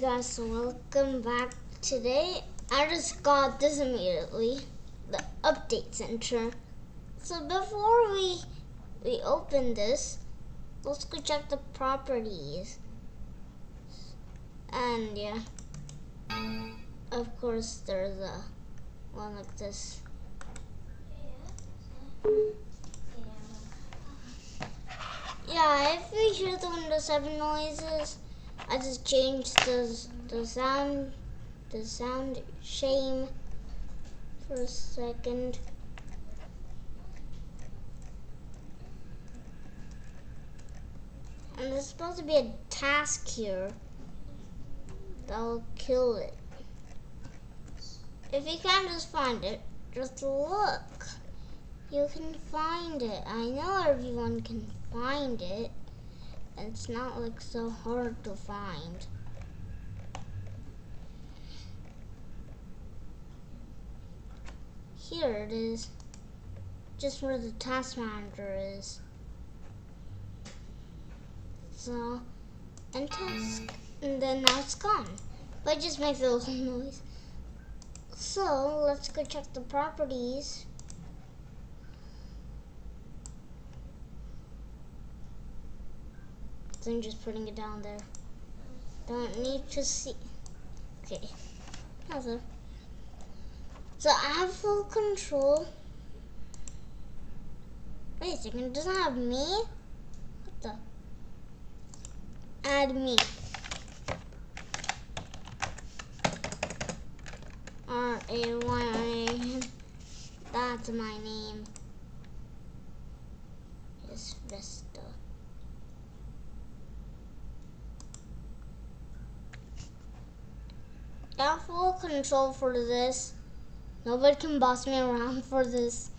Guys, so welcome back. Today I just got this immediately, the update center. So before we open this, let's go check the properties. And yeah, of course there's a one like this. Yeah, if you hear the Windows 7 noises, I just changed the sound shame for a second. And there's supposed to be a task here that'll kill it. If you can't just find it, just look. You can find it. I know everyone can find it. It's not like so hard to find. Here it is. Just where the task manager is. So, and task, and then now it's gone. But it just makes a little noise. So, let's go check the properties. So I'm just putting it down there. Don't need to see. Okay. So I have full control. Wait a second, it doesn't have me? What the? Add me. R-A-Y-A. That's my name. It's Vista. I have full control for this. Nobody can boss me around for this.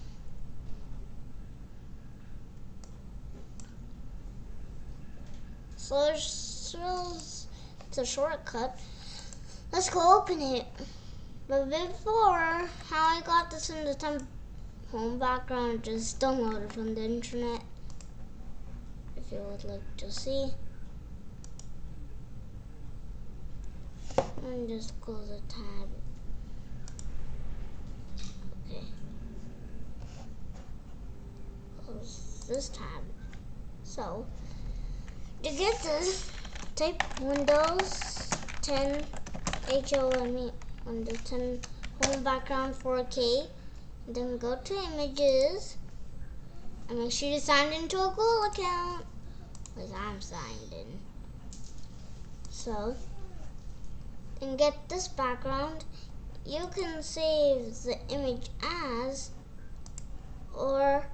So it's a shortcut. Let's go open it. But before, how I got this in the temp home background, just downloaded from the internet. If you would like to see. And just close the tab. Okay. Close this tab. So, to get this, type Windows 10 HOME Windows 10 home background 4K. And then go to images. And make sure you sign into a Google account. Because I'm signed in. So, and get this background, you can save the image as, or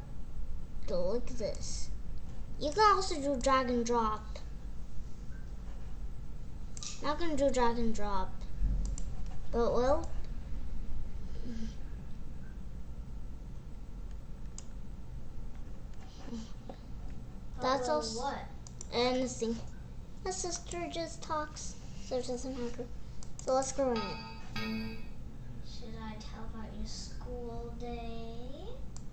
go like this. You can also do drag and drop. Not gonna do drag and drop, but well. That's also what? Anything. My sister just talks, so it doesn't matter. So let's go in it. Should I tell about your school day?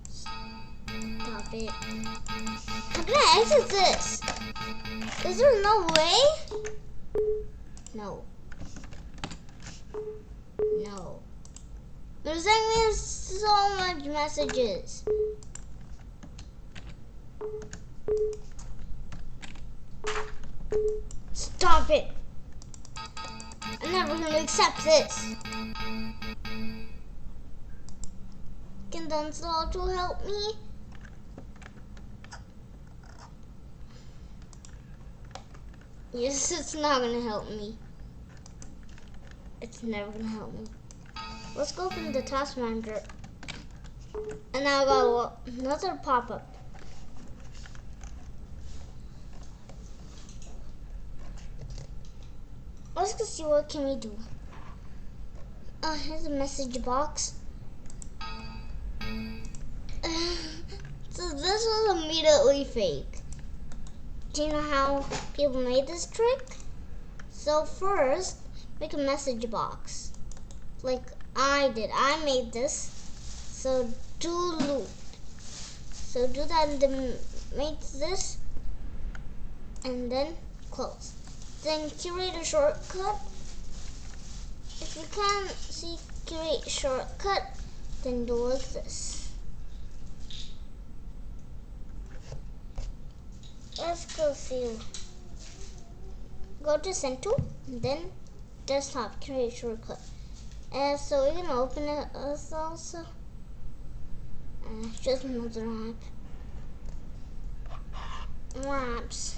Stop it. How can I exit this? Is there no way? No. No. They're sending me so much messages. Stop it. I'm never going to accept this. Can the install tool help me? Yes, it's not going to help me. It's never going to help me. Let's go open the task manager. And now I got another pop-up. Let's go see what can we do. Here's a message box. So this was immediately fake. Do you know how people made this trick? So first, make a message box. Like I did. I made this. So do loop. So do that and then make this. And then close. Then curate a shortcut if you can't see create shortcut, then do like this. Let's go see. Go to Center, then desktop, create shortcut. And so we're gonna open it also. Just another app. More apps.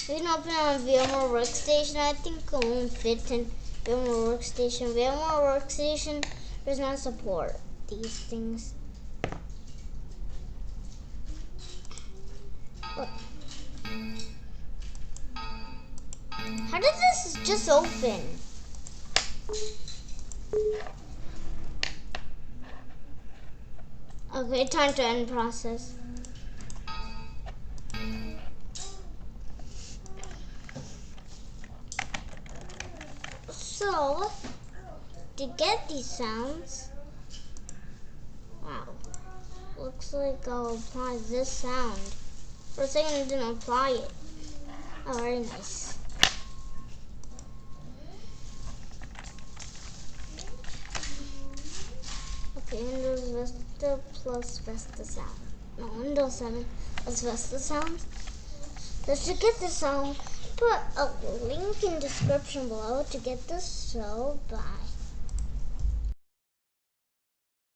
We can open on VMware Workstation. I think it won't fit in VMware Workstation. VMware Workstation does not support these things. Look. How did this just open? Okay, time to end process. So, to get these sounds, wow, looks like I'll apply this sound. For a second, I didn't apply it. Oh, very nice. Okay, Windows Vista plus Vista Sound. No, Windows 7 plus Vista Sound. So to get the sound, put a link in description below to get this. So, bye.